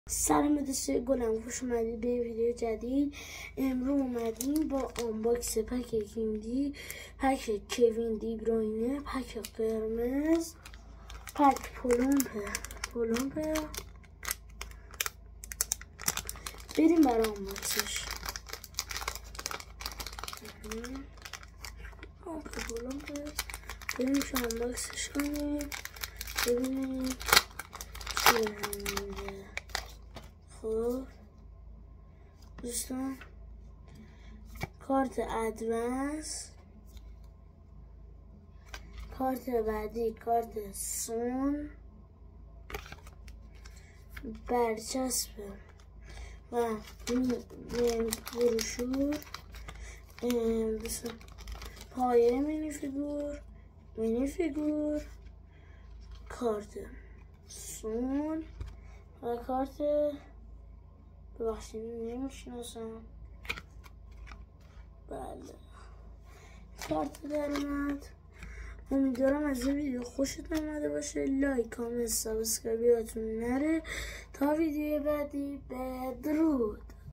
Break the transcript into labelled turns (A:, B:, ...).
A: سلام دوستای گلم، خوش اومدید به ویدیو جدید. امروز اومدیم با آنباکس پک کیندی، پک کوین دی بروینه، پک قرمز، پک پولومپ. بریم برای آنباکسش. پولومپ بریم که آنباکسش کنیم ببینیم چیه همینده. خب دوستان، کارت ادوانس، کارت بعدی کارت سون، برچسب و بروشور، پایه مینی فیگور، کارت سون و کارت ببخشید نمیشناسم. بله، کارت در اومد. امیدوارم از این ویدیو خوشت اومده باشه. لایک، کامنت، سابسکرایب یادتون نره. تا ویدیو بعدی، بدرود.